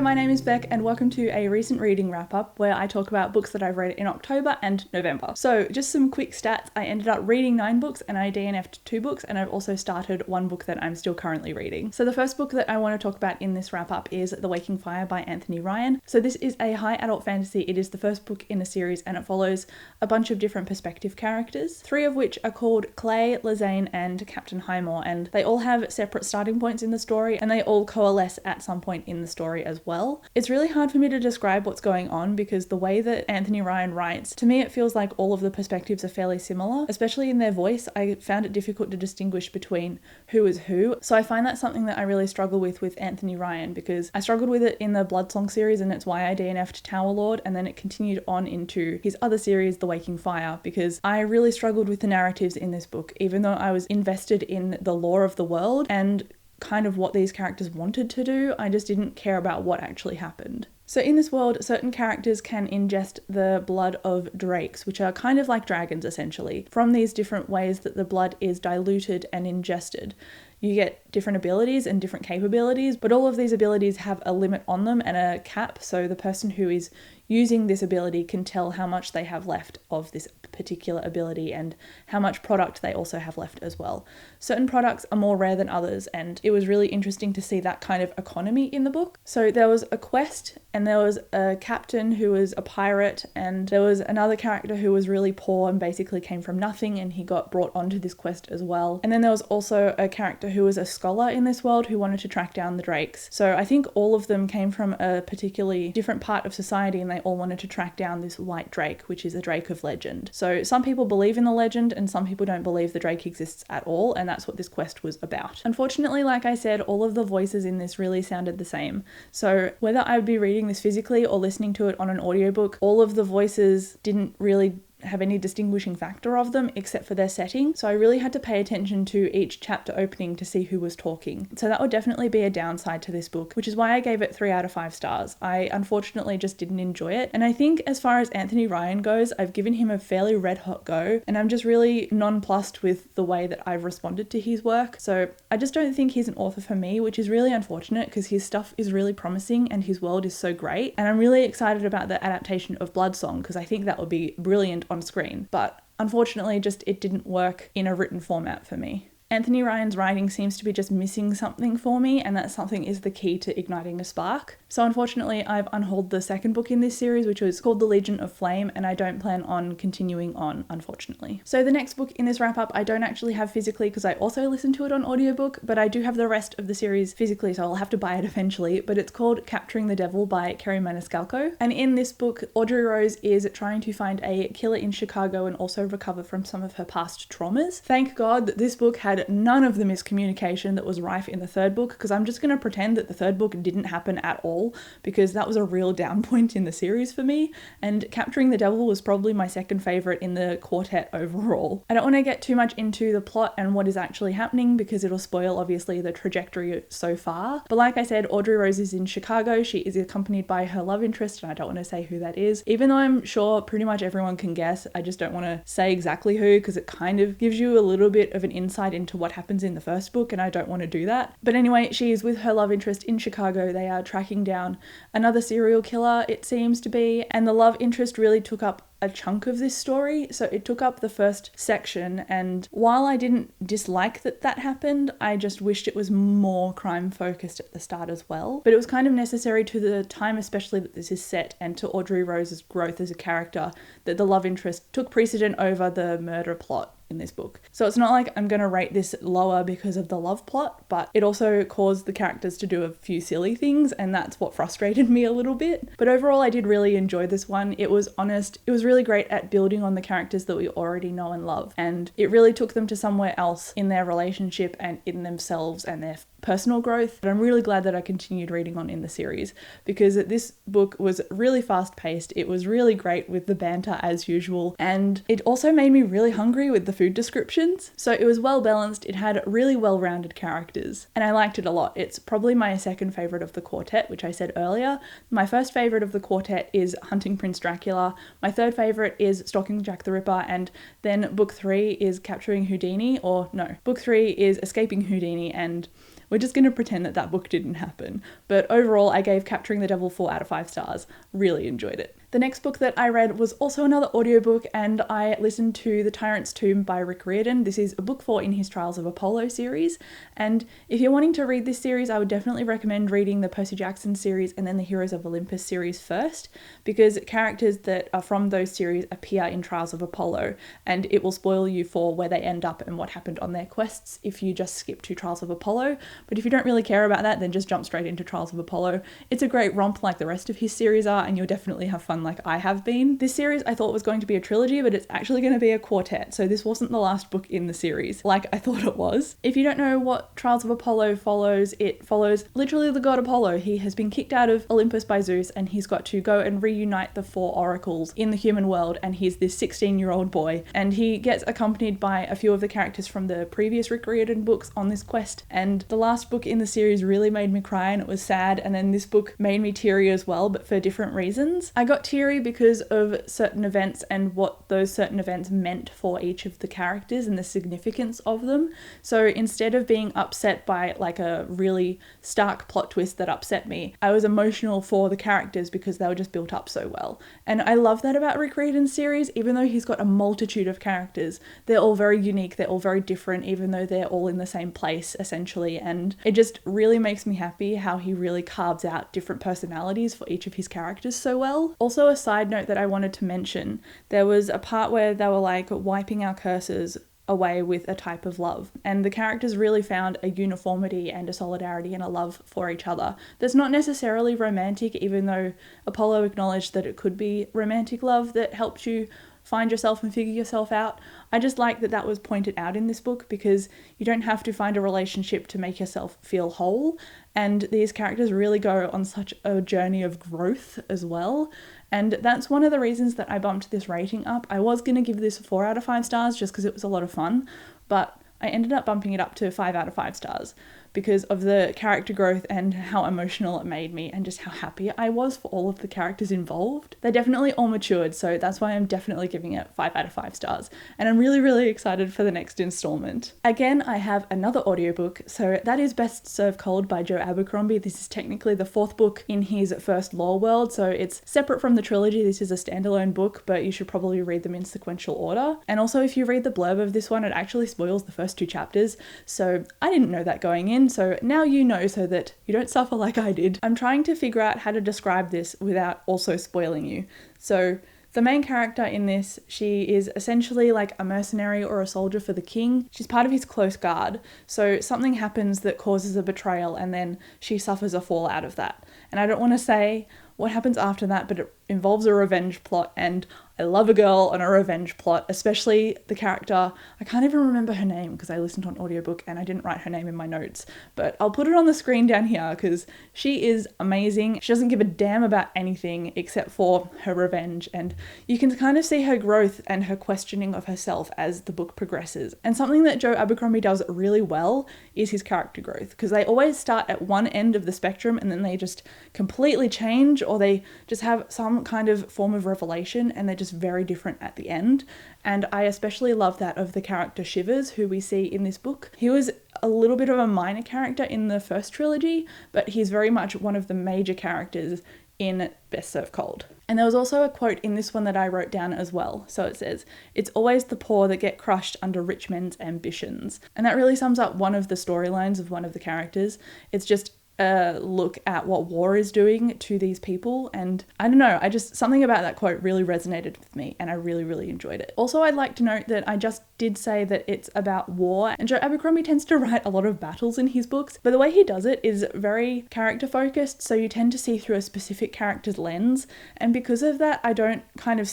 Hello, my name is Beck and welcome to a recent reading wrap-up where I talk about books that I've read in October and November. So just some quick stats. I ended up reading 9 books and I DNF'd 2 books, and I've also started 1 book that I'm still currently reading. So the first book that I want to talk about in this wrap-up is The Waking Fire by Anthony Ryan. So this is a high adult fantasy. It is the first book in a series and it follows a bunch of different perspective characters, 3 of which are called Clay, Lazane and Captain Highmore, and they all have separate starting points in the story and they all coalesce at some point in the story as well. It's really hard for me to describe what's going on because the way that Anthony Ryan writes, to me it feels like all of the perspectives are fairly similar, especially in their voice. I found it difficult to distinguish between who is who. So I find that something that I really struggle with Anthony Ryan, because I struggled with it in the Bloodsong series and it's why I DNF'd Tower Lord, and then it continued on into his other series, The Waking Fire, because I really struggled with the narratives in this book, even though I was invested in the lore of the world and kind of what these characters wanted to do. I just didn't care about what actually happened. So in this world, certain characters can ingest the blood of drakes, which are kind of like dragons essentially. From these different ways that the blood is diluted and ingested, you get different abilities and different capabilities, but all of these abilities have a limit on them and a cap, so the person who is using this ability can tell how much they have left of this particular ability and how much product they also have left as well. Certain products are more rare than others, and it was really interesting to see that kind of economy in the book. So there was a quest and there was a captain who was a pirate, and there was another character who was really poor and basically came from nothing, and he got brought onto this quest as well. And then there was also a character who was a scholar in this world who wanted to track down the drakes. So I think all of them came from a particularly different part of society and they all wanted to track down this white drake, which is a drake of legend. So some people believe in the legend and some people don't believe the drake exists at all, and that's what this quest was about. Unfortunately, like I said, all of the voices in this really sounded the same. So whether I would be reading this physically or listening to it on an audiobook, all of the voices didn't really have any distinguishing factor of them except for their setting. So I really had to pay attention to each chapter opening to see who was talking. So that would definitely be a downside to this book, which is why I gave it 3 out of 5 stars. I unfortunately just didn't enjoy it. And I think as far as Anthony Ryan goes, I've given him a fairly red hot go, and I'm just really nonplussed with the way that I've responded to his work. So I just don't think he's an author for me, which is really unfortunate because his stuff is really promising and his world is so great. And I'm really excited about the adaptation of Bloodsong because I think that would be brilliant on screen, but unfortunately just it didn't work in a written format for me. Anthony Ryan's writing seems to be just missing something for me, and that something is the key to igniting a spark. So unfortunately I've unhauled the second book in this series, which was called The Legion of Flame, and I don't plan on continuing on, unfortunately. So the next book in this wrap up I don't actually have physically because I also listened to it on audiobook, but I do have the rest of the series physically, so I'll have to buy it eventually. But it's called Capturing the Devil by Kerry Maniscalco, and in this book Audrey Rose is trying to find a killer in Chicago and also recover from some of her past traumas. Thank God that this book had none of the miscommunication that was rife in the third book, because I'm just going to pretend that the third book didn't happen at all, because that was a real down point in the series for me, and Capturing the Devil was probably my second favourite in the quartet overall. I don't want to get too much into the plot and what is actually happening because it'll spoil obviously the trajectory so far, but like I said, Audrey Rose is in Chicago. She is accompanied by her love interest, and I don't want to say who that is, even though I'm sure pretty much everyone can guess. I just don't want to say exactly who because it kind of gives you a little bit of an insight into what happens in the first book, and I don't want to do that. But anyway, she is with her love interest in Chicago. They are tracking down another serial killer, it seems to be, and the love interest really took up a chunk of this story, so it took up the first section, and while I didn't dislike that happened, I just wished it was more crime focused at the start as well. But it was kind of necessary to the time especially that this is set and to Audrey Rose's growth as a character that the love interest took precedent over the murder plot in this book. So it's not like I'm going to rate this lower because of the love plot, but it also caused the characters to do a few silly things, and that's what frustrated me a little bit. But overall I did really enjoy this one. It was honest, it was really great at building on the characters that we already know and love, and it really took them to somewhere else in their relationship and in themselves and their personal growth. But I'm really glad that I continued reading on in the series because this book was really fast paced, it was really great with the banter as usual, and it also made me really hungry with the food descriptions. So it was well balanced, it had really well-rounded characters, and I liked it a lot. It's probably my second favourite of the quartet, which I said earlier. My first favourite of the quartet is Hunting Prince Dracula, my third favourite is Stalking Jack the Ripper, and then book 3 is Capturing Houdini, or no, book 3 is Escaping Houdini, and we're just going to pretend that that book didn't happen. But overall, I gave Capturing the Devil 4 out of 5 stars. Really enjoyed it. The next book that I read was also another audiobook, and I listened to The Tyrant's Tomb by Rick Riordan. This is a book 4 in his Trials of Apollo series, and if you're wanting to read this series, I would definitely recommend reading the Percy Jackson series and then the Heroes of Olympus series first, because characters that are from those series appear in Trials of Apollo, and it will spoil you for where they end up and what happened on their quests if you just skip to Trials of Apollo. But if you don't really care about that, then just jump straight into Trials of Apollo. It's a great romp like the rest of his series are, and you'll definitely have fun like I have been. This series I thought was going to be a trilogy, but it's actually going to be a quartet, so this wasn't the last book in the series like I thought it was. If you don't know what Trials of Apollo follows, it follows literally the god Apollo. He has been kicked out of Olympus by Zeus, and he's got to go and reunite the 4 oracles in the human world, and he's this 16-year-old boy, and he gets accompanied by a few of the characters from the previous Rick Riordan books on this quest. And the last book in the series really made me cry, and it was sad, and then this book made me teary as well, but for different reasons. I got teary because of certain events and what those certain events meant for each of the characters and the significance of them. So instead of being upset by like a really stark plot twist that upset me, I was emotional for the characters because they were just built up so well. And I love that about Rick Riordan's series. Even though he's got a multitude of characters, they're all very unique, they're all very different, even though they're all in the same place essentially. And it just really makes me happy how he really carves out different personalities for each of his characters so well. Also, a side note that I wanted to mention, there was a part where they were like wiping our curses away with a type of love, and the characters really found a uniformity and a solidarity and a love for each other that's not necessarily romantic, even though Apollo acknowledged that it could be romantic love that helped you find yourself and figure yourself out. I just like that that was pointed out in this book, because you don't have to find a relationship to make yourself feel whole, and these characters really go on such a journey of growth as well. And that's one of the reasons that I bumped this rating up. I was going to give this 4 out of 5 stars just because it was a lot of fun, but I ended up bumping it up to 5 out of 5 stars because of the character growth and how emotional it made me and just how happy I was for all of the characters involved. They definitely all matured, so that's why I'm definitely giving it 5 out of 5 stars. And I'm really, really excited for the next installment. Again, I have another audiobook, so that is Best Served Cold by Joe Abercrombie. This is technically the 4th book in his first lore world, so it's separate from the trilogy. This is a standalone book, but you should probably read them in sequential order. And also, if you read the blurb of this one, it actually spoils the first 2 chapters, so I didn't know that going in. So now you know, so that you don't suffer like I did. I'm trying to figure out how to describe this without also spoiling you. So the main character in this, she is essentially like a mercenary or a soldier for the king. She's part of his close guard. So something happens that causes a betrayal, and then she suffers a fall out of that. And I don't want to say what happens after that, but it involves a revenge plot, and I love a girl on a revenge plot, especially the character. I can't even remember her name because I listened to an audiobook and I didn't write her name in my notes, but I'll put it on the screen down here because she is amazing. She doesn't give a damn about anything except for her revenge, and you can kind of see her growth and her questioning of herself as the book progresses. And something that Joe Abercrombie does really well is his character growth, because they always start at one end of the spectrum and then they just completely change, or they just have some kind of form of revelation and they're just very different at the end. And I especially love that of the character Shivers, who we see in this book. He was a little bit of a minor character in the first trilogy, but he's very much one of the major characters in Best Served Cold. And there was also a quote in this one that I wrote down as well. So it says, "It's always the poor that get crushed under rich men's ambitions." And that really sums up one of the storylines of one of the characters. It's just a look at what war is doing to these people, and I don't know, something about that quote really resonated with me and I really, really enjoyed it. Also, I'd like to note that I just did say that it's about war, and Joe Abercrombie tends to write a lot of battles in his books, but the way he does it is very character focused, so you tend to see through a specific character's lens, and because of that I don't kind of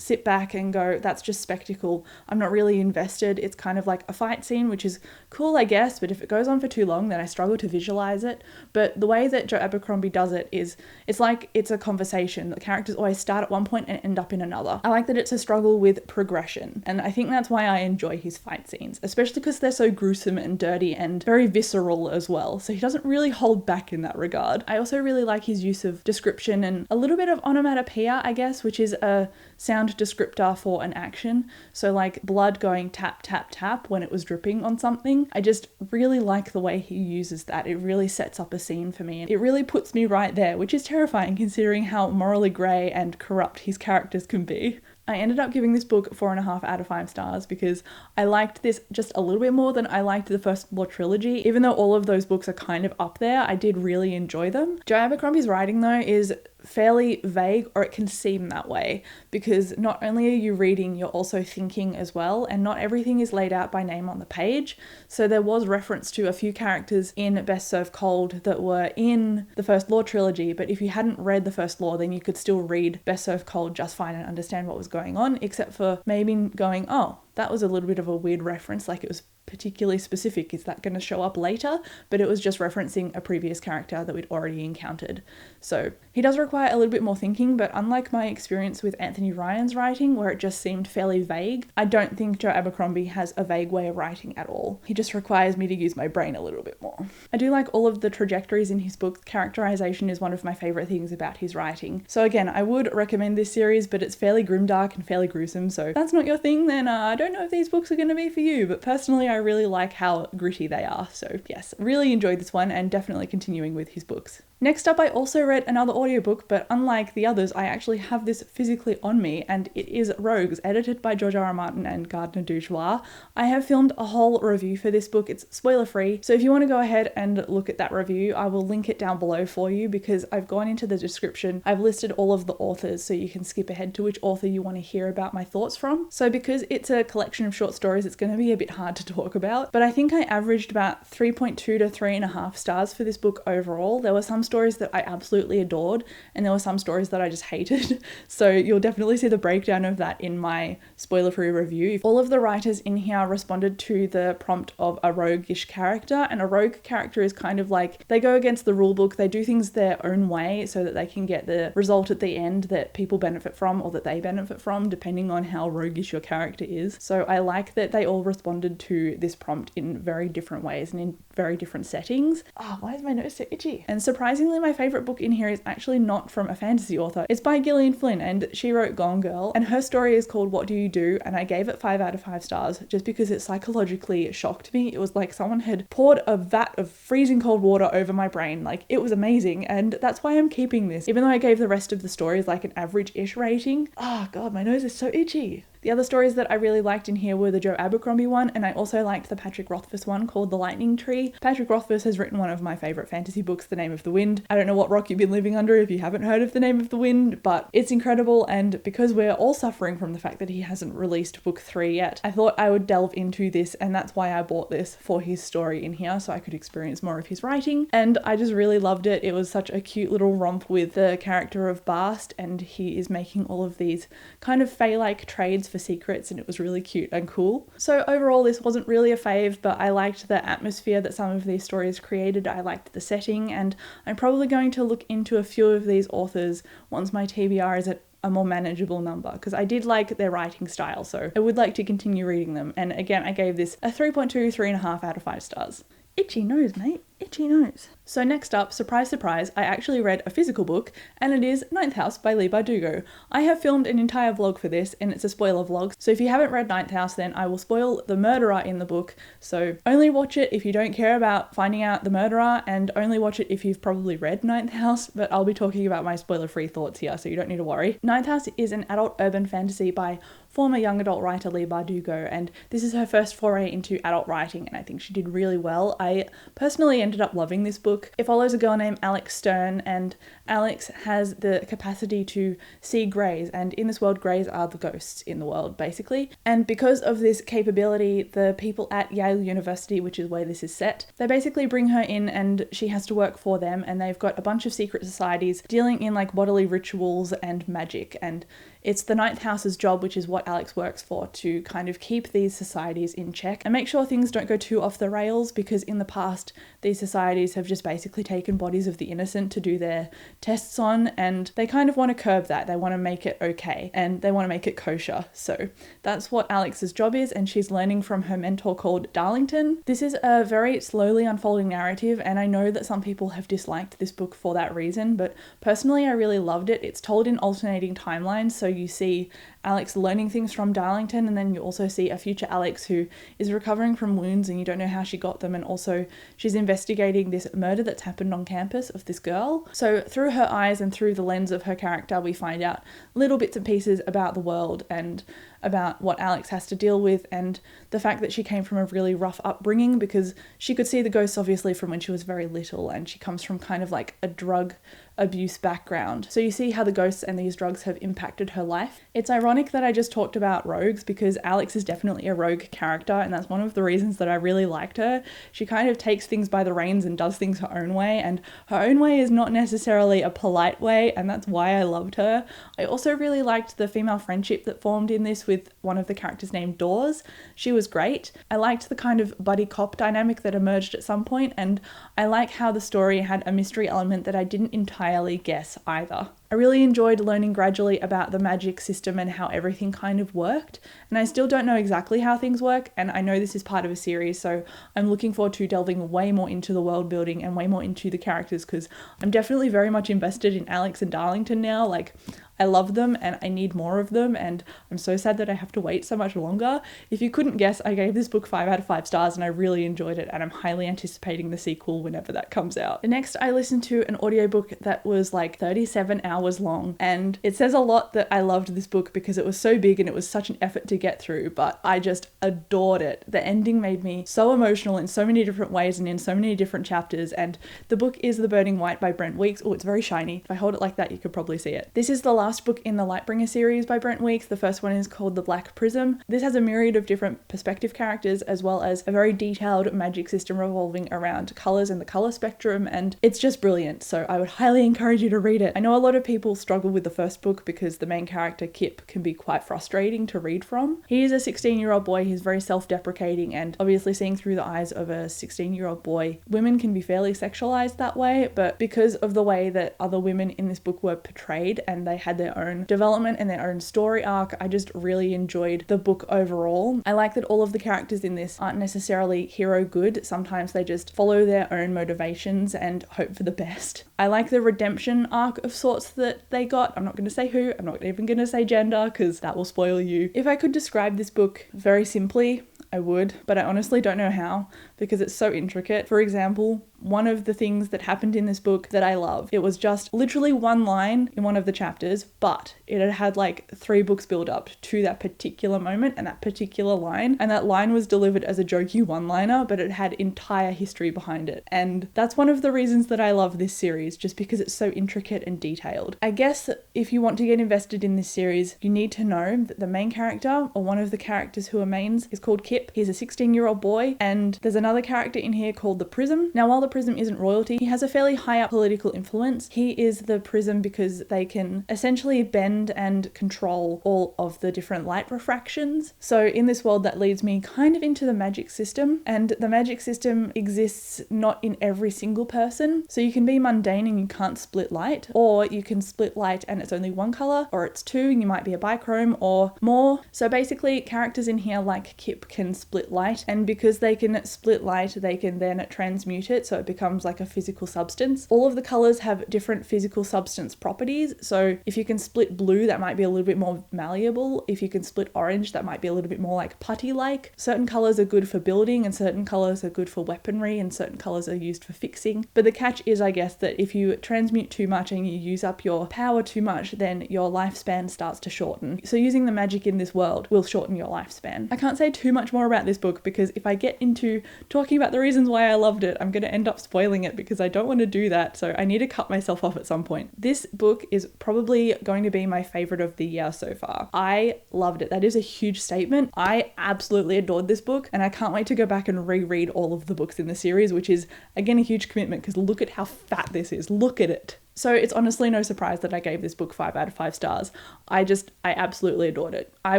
sit back and go, that's just spectacle. I'm not really invested. It's kind of like a fight scene, which is cool, I guess, but if it goes on for too long, then I struggle to visualize it. But the way that Joe Abercrombie does it is, it's like it's a conversation. The characters always start at one point and end up in another. I like that it's a struggle with progression, and I think that's why I enjoy his fight scenes, especially because they're so gruesome and dirty and very visceral as well. So he doesn't really hold back in that regard. I also really like his use of description and a little bit of onomatopoeia, I guess, which is a sound sound descriptor for an action. So like blood going tap, tap, tap when it was dripping on something. I just really like the way he uses that. It really sets up a scene for me. And it really puts me right there, which is terrifying considering how morally grey and corrupt his characters can be. I ended up giving this book 4.5 out of 5 stars because I liked this just a little bit more than I liked the First Law trilogy. Even though all of those books are kind of up there, I did really enjoy them. Joe Abercrombie's writing though is fairly vague, or it can seem that way, because not only are you reading, you're also thinking as well, and not everything is laid out by name on the page. So there was reference to a few characters in Best Served Cold that were in the First Law trilogy, but if you hadn't read the First Law, then you could still read Best Served Cold just fine and understand what was going on, except for maybe going, oh, that was a little bit of a weird reference, like it was particularly specific. Is that going to show up later? But it was just referencing a previous character that we'd already encountered. So he does require a little bit more thinking, but unlike my experience with Anthony Ryan's writing, where it just seemed fairly vague, I don't think Joe Abercrombie has a vague way of writing at all. He just requires me to use my brain a little bit more. I do like all of the trajectories in his book. Characterization is one of my favorite things about his writing. So again, I would recommend this series, but it's fairly grimdark and fairly gruesome, so if that's not your thing, then I don't know if these books are going to be for you, but personally I really like how gritty they are. So yes, really enjoyed this one and definitely continuing with his books. Next up, I also read another audiobook, but unlike the others, I actually have this physically on me, and it is Rogues, edited by George R.R. Martin and Gardner Dozois. I have filmed a whole review for this book. It's spoiler-free, so if you want to go ahead and look at that review, I will link it down below for you because I've gone into the description. I've listed all of the authors so you can skip ahead to which author you want to hear about my thoughts from. So because it's a collection of short stories, it's going to be a bit hard to talk about, but I think I averaged about 3.2 to 3.5 stars for this book overall. There were some stories that I absolutely adored, and there were some stories that I just hated. So you'll definitely see the breakdown of that in my spoiler-free review. All of the writers in here responded to the prompt of a roguish character, and a rogue character is kind of like, they go against the rule book, they do things their own way so that they can get the result at the end that people benefit from or that they benefit from, depending on how roguish your character is. So I like that they all responded to this prompt in very different ways and in very different settings. Why is my nose so itchy? And surprisingly, my favorite book in here is actually not from a fantasy author. It's by Gillian Flynn, and she wrote Gone Girl, and her story is called What Do You Do? And I gave it 5 out of 5 stars just because it psychologically shocked me. It was like someone had poured a vat of freezing cold water over my brain. Like, it was amazing, and that's why I'm keeping this. Even though I gave the rest of the stories like an average-ish rating. Oh god, my nose is so itchy. The other stories that I really liked in here were the Joe Abercrombie one, and I also liked the Patrick Rothfuss one called The Lightning Tree. Patrick Rothfuss has written one of my favourite fantasy books, The Name of the Wind. I don't know what rock you've been living under if you haven't heard of The Name of the Wind, but it's incredible, and because we're all suffering from the fact that he hasn't released book 3 yet, I thought I would delve into this, and that's why I bought this, for his story in here, so I could experience more of his writing, and I just really loved it. It was such a cute little romp with the character of Bast, and he is making all of these kind of fae-like trades for secrets, and it was really cute and cool. So overall, this wasn't really a fave, but I liked the atmosphere that some of these stories created. I liked the setting, and I'm probably going to look into a few of these authors once my TBR is at a more manageable number, because I did like their writing style, so I would like to continue reading them. And again, I gave this a 3.2, 3.5 out of 5 stars. Itchy nose, mate. Itchy nose. So next up, surprise, surprise, I actually read a physical book, and it is Ninth House by Leigh Bardugo. I have filmed an entire vlog for this, and it's a spoiler vlog, so if you haven't read Ninth House, then I will spoil the murderer in the book, so only watch it if you don't care about finding out the murderer, and only watch it if you've probably read Ninth House, but I'll be talking about my spoiler-free thoughts here, so you don't need to worry. Ninth House is an adult urban fantasy by former young adult writer Leigh Bardugo, and this is her first foray into adult writing, and I think she did really well. I personally ended up loving this book. It follows a girl named Alex Stern, and Alex has the capacity to see greys, and in this world, greys are the ghosts in the world, basically. And because of this capability, the people at Yale University, which is where this is set, they basically bring her in and she has to work for them, and they've got a bunch of secret societies dealing in like bodily rituals and magic, and it's the Ninth House's job, which is what Alex works for, to kind of keep these societies in check and make sure things don't go too off the rails, because in the past these societies have just basically taken bodies of the innocent to do their tests on, and they kind of want to curb that. They want to make it okay, and they want to make it kosher. So that's what Alex's job is, and she's learning from her mentor called Darlington. This is a very slowly unfolding narrative, and I know that some people have disliked this book for that reason, but personally I really loved it. It's told in alternating timelines, so you see Alex learning things from Darlington, and then you also see a future Alex who is recovering from wounds and you don't know how she got them, and also she's investigating this murder that's happened on campus of this girl. So through her eyes and through the lens of her character, we find out little bits and pieces about the world and about what Alex has to deal with, and the fact that she came from a really rough upbringing, because she could see the ghosts obviously from when she was very little, and she comes from kind of like a drug abuse background. So you see how the ghosts and these drugs have impacted her life. It's ironic that I just talked about rogues, because Alex is definitely a rogue character, and that's one of the reasons that I really liked her. She kind of takes things by the reins and does things her own way, and her own way is not necessarily a polite way, and that's why I loved her. I also really liked the female friendship that formed in this with one of the characters named Dawes. She was great. I liked the kind of buddy cop dynamic that emerged at some point, and I like how the story had a mystery element that I didn't entirely guess either. I really enjoyed learning gradually about the magic system and how everything kind of worked, and I still don't know exactly how things work, and I know this is part of a series, so I'm looking forward to delving way more into the world building and way more into the characters, because I'm definitely very much invested in Alex and Darlington now. Like, I love them and I need more of them, and I'm so sad that I have to wait so much longer. If you couldn't guess, I gave this book 5 out of 5 stars and I really enjoyed it, and I'm highly anticipating the sequel whenever that comes out. Next, I listened to an audiobook that was like 37 hours long, and it says a lot that I loved this book because it was so big and it was such an effort to get through, but I just adored it. The ending made me so emotional in so many different ways and in so many different chapters, and the book is The Burning White by Brent Weeks. Oh, it's very shiny. If I hold it like that, you could probably see it. This is the last book in the Lightbringer series by Brent Weeks. The first one is called The Black Prism. This has a myriad of different perspective characters, as well as a very detailed magic system revolving around colours and the colour spectrum, and it's just brilliant, so I would highly encourage you to read it. I know a lot of people struggle with the first book because the main character, Kip, can be quite frustrating to read from. He is a 16-year-old boy, he's very self-deprecating, and obviously seeing through the eyes of a 16-year-old boy, women can be fairly sexualized that way, but because of the way that other women in this book were portrayed and they had their own development and their own story arc, I just really enjoyed the book overall. I like that all of the characters in this aren't necessarily hero good. Sometimes they just follow their own motivations and hope for the best. I like the redemption arc of sorts that they got. I'm not going to say who, I'm not even going to say gender because that will spoil you. If I could describe this book very simply, I would, but I honestly don't know how because it's so intricate. For example, one of the things that happened in this book that I love, it was just literally one line in one of the chapters, but it had like 3 books build up to that particular moment and that particular line, and that line was delivered as a jokey one-liner, but it had entire history behind it. And that's one of the reasons that I love this series, just because it's so intricate and detailed. I guess if you want to get invested in this series, you need to know that the main character, or one of the characters who are mains, is called Kip. He's a 16-year-old boy, and there's another character in here called the Prism. Now, while the Prism isn't royalty, he has a fairly high up political influence. He is the Prism because they can essentially bend and control all of the different light refractions. So in this world, that leads me kind of into the magic system, and the magic system exists not in every single person. So you can be mundane and you can't split light, or you can split light and it's only one color, or it's 2 and you might be a bichrome or more. So basically, characters in here like Kip can split light, and because they can split light, they can then transmute it so it becomes like a physical substance. All of the colors have different physical substance properties. So if you can split blue, that might be a little bit more malleable. If you can split orange, that might be a little bit more like putty-like. Certain colors are good for building and certain colors are good for weaponry and certain colors are used for fixing. But the catch is, I guess, that if you transmute too much and you use up your power too much, then your lifespan starts to shorten. So using the magic in this world will shorten your lifespan. I can't say too much more about this book because if I get into talking about the reasons why I loved it, I'm going to end up spoiling it because I don't want to do that. So I need to cut myself off at some point. This book is probably going to be my favorite of the year so far. I loved it. That is a huge statement. I absolutely adored this book and I can't wait to go back and reread all of the books in the series, which is again a huge commitment because look at how fat this is. Look at it. So it's honestly no surprise that I gave this book 5 out of 5 stars. I absolutely adored it. I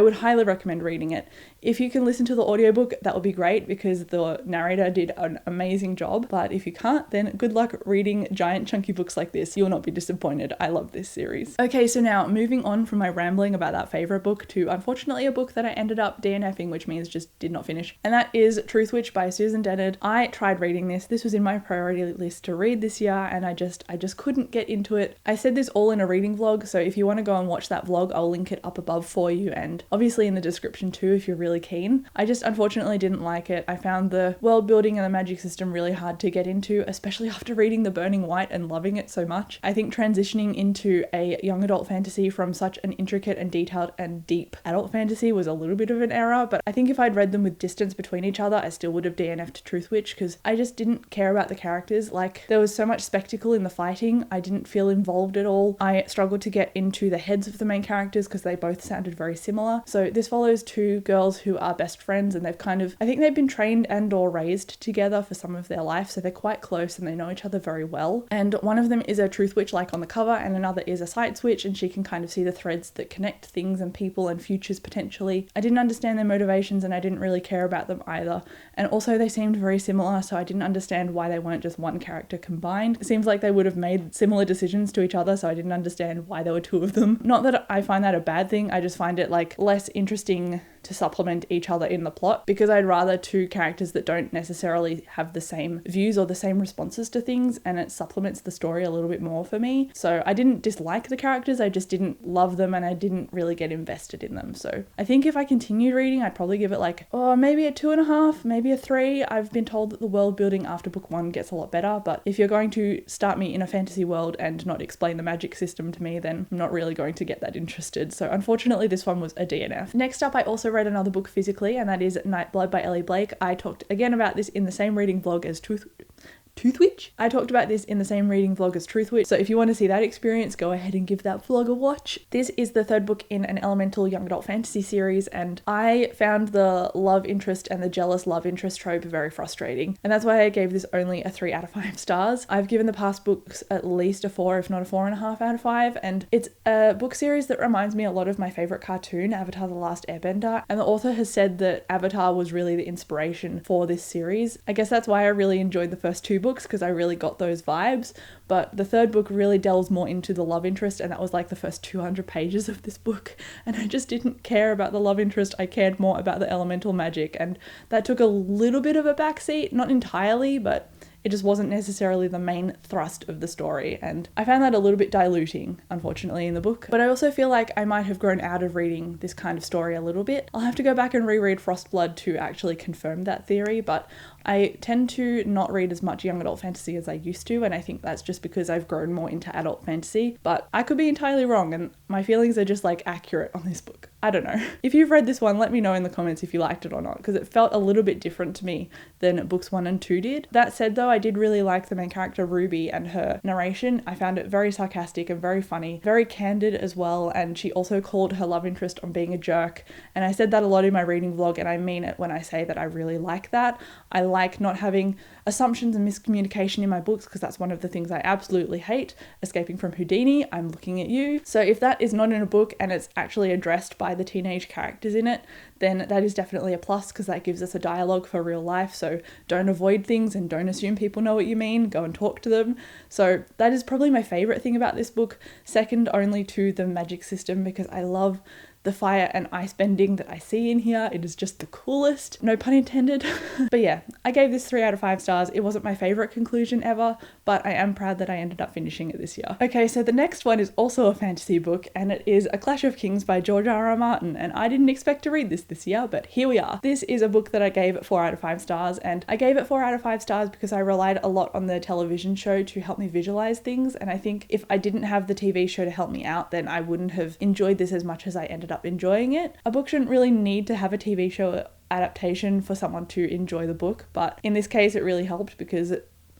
would highly recommend reading it. If you can listen to the audiobook, that would be great because the narrator did an amazing job. But if you can't, then good luck reading giant chunky books like this. You'll not be disappointed. I love this series. Okay, so now moving on from my rambling about that favorite book to unfortunately a book that I ended up DNFing, which means just did not finish. And that is Truthwitch by Susan Dennard. I tried reading this. This was in my priority list to read this year and I just couldn't get into it. I said this all in a reading vlog, so if you want to go and watch that vlog, I'll link it up above for you, and obviously in the description too if you're really keen. I just unfortunately didn't like it. I found the world building and the magic system really hard to get into, especially after reading The Burning White and loving it so much. I think transitioning into a young adult fantasy from such an intricate and detailed and deep adult fantasy was a little bit of an error, but I think if I'd read them with distance between each other, I still would have DNF'd Truthwitch, because I just didn't care about the characters. Like, there was so much spectacle in the fighting, I didn't feel involved at all. I struggled to get into the heads of the main characters because they both sounded very similar. So this follows two girls who are best friends, and they've kind of, I think they've been trained and or raised together for some of their life, so they're quite close and they know each other very well. And one of them is a truth witch like on the cover, and another is a sight switch, and she can kind of see the threads that connect things and people and futures potentially. I didn't understand their motivations and I didn't really care about them either. And also they seemed very similar, so I didn't understand why they weren't just one character combined. It seems like they would have made similar decisions to each other, so I didn't understand why there were two of them. Not that I find that a bad thing, I just find it like less interesting to supplement each other in the plot, because I'd rather two characters that don't necessarily have the same views or the same responses to things, and it supplements the story a little bit more for me. So I didn't dislike the characters, I just didn't love them and I didn't really get invested in them. So I think if I continued reading, I'd probably give it like, maybe a 2.5, maybe a 3. I've been told that the world building after book 1 gets a lot better, but if you're going to start me in a fantasy world and not explain the magic system to me, then I'm not really going to get that interested. So unfortunately this one was a DNF. Next up, I also read another book physically, and that is Nightblood by Ellie Blake. I talked again about this in the same reading vlog as Truthwitch? I talked about this in the same reading vlog as Truthwitch, so if you want to see that experience, go ahead and give that vlog a watch. This is the third book in an elemental young adult fantasy series, and I found the love interest and the jealous love interest trope very frustrating, and that's why I gave this only a 3 out of 5 stars. I've given the past books at least a 4, if not a 4.5 out of 5, and it's a book series that reminds me a lot of my favourite cartoon, Avatar: The Last Airbender, and the author has said that Avatar was really the inspiration for this series. I guess that's why I really enjoyed the first 2 books, because I really got those vibes, but the third book really delves more into the love interest, and that was like the first 200 pages of this book, and I just didn't care about the love interest. I cared more about the elemental magic, and that took a little bit of a backseat, not entirely, but it just wasn't necessarily the main thrust of the story, and I found that a little bit diluting, unfortunately, in the book. But I also feel like I might have grown out of reading this kind of story a little bit. I'll have to go back and reread Frostblood to actually confirm that theory, but I tend to not read as much young adult fantasy as I used to, and I think that's just because I've grown more into adult fantasy, but I could be entirely wrong, and my feelings are just like accurate on this book. I don't know. If you've read this one, let me know in the comments if you liked it or not, because it felt a little bit different to me than books 1 and 2 did. That said though, I did really like the main character Ruby and her narration. I found it very sarcastic and very funny, very candid as well, and she also called her love interest on being a jerk, and I said that a lot in my reading vlog, and I mean it when I say that I really like that. I like not having assumptions and miscommunication in my books, because that's one of the things I absolutely hate. Escaping from Houdini, I'm looking at you. So if that is not in a book and it's actually addressed by the teenage characters in it, then that is definitely a plus, because that gives us a dialogue for real life. So don't avoid things and don't assume people know what you mean, go and talk to them. So that is probably my favorite thing about this book, second only to the magic system, because I love the fire and ice bending that I see in here. It is just the coolest, no pun intended. But yeah, I gave this 3 out of 5 stars. It wasn't my favorite conclusion ever, but I am proud that I ended up finishing it this year. Okay, so the next one is also a fantasy book, and it is A Clash of Kings by George R.R. Martin, and I didn't expect to read this year, but here we are. This is a book that I gave 4 out of 5 stars, and I gave it 4 out of 5 stars because I relied a lot on the television show to help me visualize things, and I think if I didn't have the TV show to help me out, then I wouldn't have enjoyed this as much as I ended up enjoying it. A book shouldn't really need to have a TV show adaptation for someone to enjoy the book, but in this case it really helped, because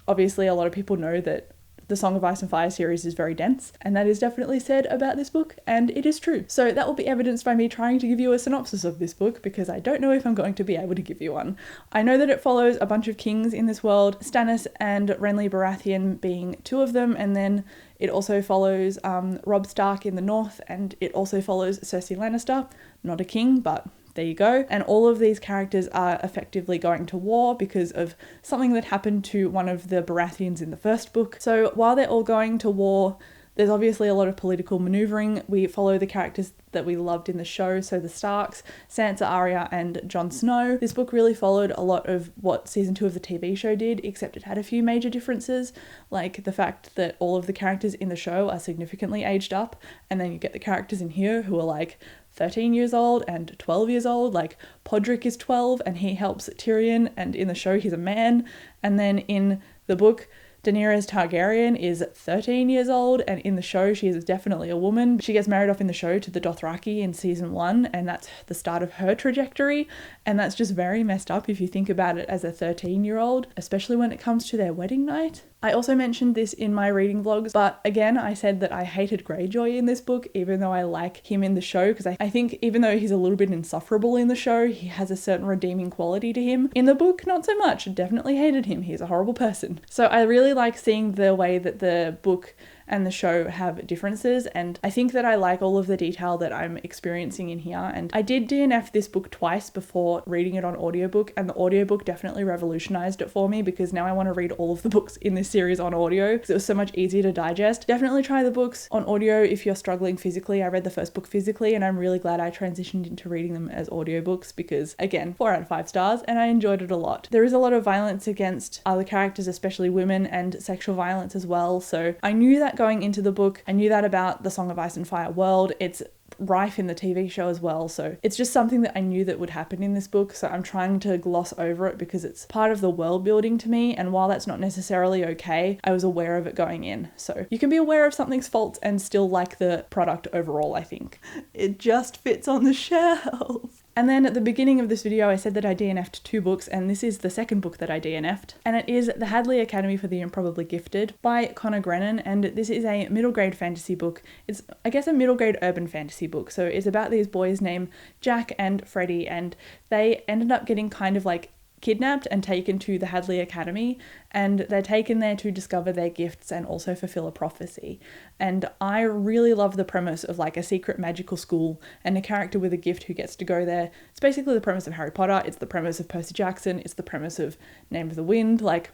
obviously a lot of people know that the Song of Ice and Fire series is very dense, and that is definitely said about this book, and it is true. So that will be evidenced by me trying to give you a synopsis of this book, because I don't know if I'm going to be able to give you one. I know that it follows a bunch of kings in this world, Stannis and Renly Baratheon being 2 of them, and then it also follows Robb Stark in the north, and it also follows Cersei Lannister, not a king, but there you go. And all of these characters are effectively going to war because of something that happened to one of the Baratheons in the first book. So while they're all going to war, There's obviously a lot of political maneuvering. We follow the characters that we loved in the show, so the Starks, Sansa, Arya, and Jon Snow. This book really followed a lot of what season 2 of the TV show did, except it had a few major differences, like the fact that all of the characters in the show are significantly aged up, and then you get the characters in here who are like 13 years old and 12 years old. Like Podrick is 12 and he helps Tyrion, and in the show he's a man. And then in the book, Daenerys Targaryen is 13 years old, and in the show she is definitely a woman. She gets married off in the show to the Dothraki in season 1, and that's the start of her trajectory, and that's just very messed up if you think about it as a 13-year-old, especially when it comes to their wedding night. I also mentioned this in my reading vlogs, but again, I said that I hated Greyjoy in this book, even though I like him in the show, because I think even though he's a little bit insufferable in the show, he has a certain redeeming quality to him. In the book, not so much. Definitely hated him. He's a horrible person. So I really like seeing the way that the book and the show have differences, and I think that I like all of the detail that I'm experiencing in here. And I did DNF this book twice before reading it on audiobook, and the audiobook definitely revolutionized it for me, because now I want to read all of the books in this series on audio because it was so much easier to digest. Definitely try the books on audio if you're struggling physically. I read the first book physically, and I'm really glad I transitioned into reading them as audiobooks because, again, 4 out of 5 stars, and I enjoyed it a lot. There is a lot of violence against other characters, especially women, and sexual violence as well, so I knew that going into the book. I knew that about the Song of Ice and Fire world. It's rife in the TV show as well, so it's just something that I knew that would happen in this book, so I'm trying to gloss over it because it's part of the world building to me, and while that's not necessarily okay, I was aware of it going in. So you can be aware of something's faults and still like the product overall, I think. It just fits on the shelf. And then at the beginning of this video, I said that I DNF'd 2 books, and this is the second book that I DNF'd. And it is The Hadley Academy for the Improbably Gifted by Conor Grennan, and this is a middle grade fantasy book. It's, I guess, a middle grade urban fantasy book. So it's about these boys named Jack and Freddie, and they ended up getting kind of like kidnapped and taken to the Hadley Academy, and they're taken there to discover their gifts and also fulfill a prophecy. And I really love the premise of like a secret magical school and a character with a gift who gets to go there. It's basically the premise of Harry Potter, it's the premise of Percy Jackson, it's the premise of Name of the Wind. Like,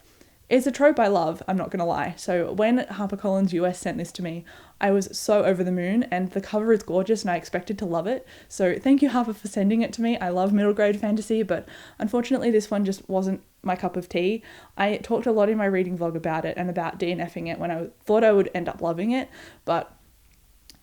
it's a trope I love, I'm not gonna lie. So when HarperCollins US sent this to me, I was so over the moon, and the cover is gorgeous and I expected to love it. So thank you, Harper, for sending it to me. I love middle grade fantasy, but unfortunately this one just wasn't my cup of tea. I talked a lot in my reading vlog about it and about DNFing it when I thought I would end up loving it, but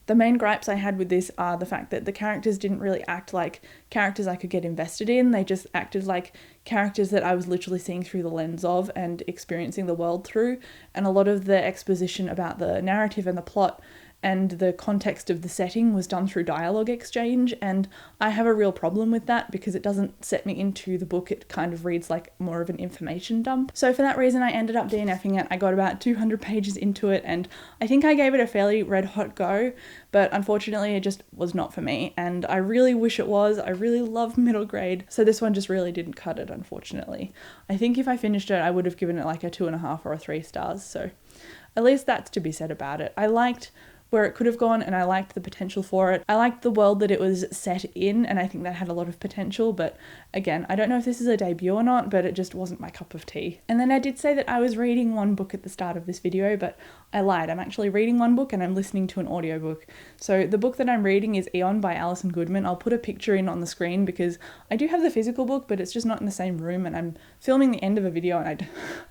the main gripes I had with this are the fact that the characters didn't really act like characters I could get invested in. They just acted like characters that I was literally seeing through the lens of and experiencing the world through. And a lot of the exposition about the narrative and the plot and the context of the setting was done through dialogue exchange, and I have a real problem with that because it doesn't set me into the book. It kind of reads like more of an information dump. So for that reason I ended up DNFing it. I got about 200 pages into it and I think I gave it a fairly red hot go, but unfortunately it just was not for me, and I really wish it was. I really love middle grade, so this one just really didn't cut it, unfortunately. I think if I finished it I would have given it like a 2.5 or a 3 stars, so at least that's to be said about it. I liked where it could have gone, and I liked the potential for it. I liked the world that it was set in, and I think that had a lot of potential, but again, I don't know if this is a debut or not, but it just wasn't my cup of tea. And then I did say that I was reading one book at the start of this video, but I lied. I'm actually reading one book and I'm listening to an audiobook. So the book that I'm reading is Eon by Alison Goodman. I'll put a picture in on the screen because I do have the physical book, but it's just not in the same room, and I'm filming the end of a video and I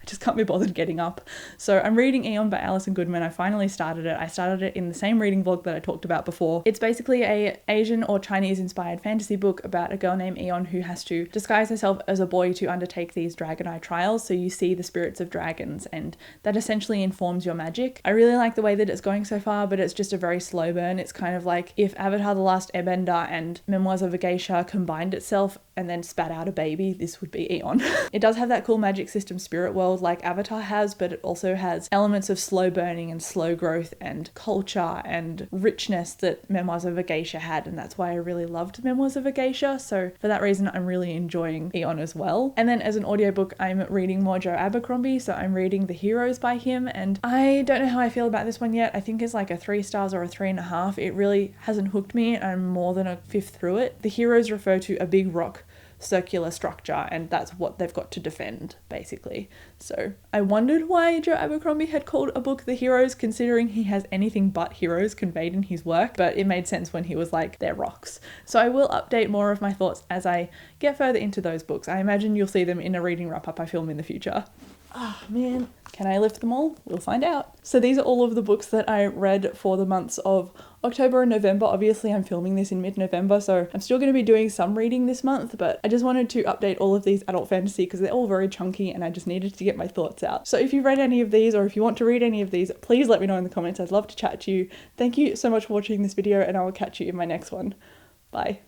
just can't be bothered getting up. So I'm reading Eon by Alison Goodman. I finally started it. I started it in the same reading vlog that I talked about before. It's basically a Asian or Chinese inspired fantasy book about a girl named Eon who has to disguise herself as a boy to undertake these dragon eye trials, so you see the spirits of dragons, and that essentially informs your magic. I really like the way that it's going so far, but it's just a very slow burn. It's kind of like if Avatar: The Last Airbender and Memoirs of a Geisha combined itself and then spat out a baby, this would be Eon. It does have that cool magic system spirit world like Avatar has, but it also has elements of slow burning and slow growth and culture and richness that Memoirs of a Geisha had, and that's why I really loved Memoirs of a Geisha. So for that reason I'm really enjoying Eon as well. And then as an audiobook I'm reading more Joe Abercrombie, so I'm reading The Heroes by him, and I don't know how I feel about this one yet. I think it's like a 3 stars or a 3.5. It really hasn't hooked me. I'm more than a fifth through it. The heroes refer to a big rock circular structure, and that's what they've got to defend, basically. So I wondered why Joe Abercrombie had called a book The Heroes, considering he has anything but heroes conveyed in his work, but it made sense when he was like, they're rocks. So I will update more of my thoughts as I get further into those books. I imagine you'll see them in a reading wrap-up I film in the future. Ah, man. Can I lift them all? We'll find out. So these are all of the books that I read for the months of October and November. Obviously, I'm filming this in mid-November, so I'm still going to be doing some reading this month, but I just wanted to update all of these adult fantasy because they're all very chunky and I just needed to get my thoughts out. So if you've read any of these, or if you want to read any of these, please let me know in the comments. I'd love to chat to you. Thank you so much for watching this video, and I will catch you in my next one. Bye.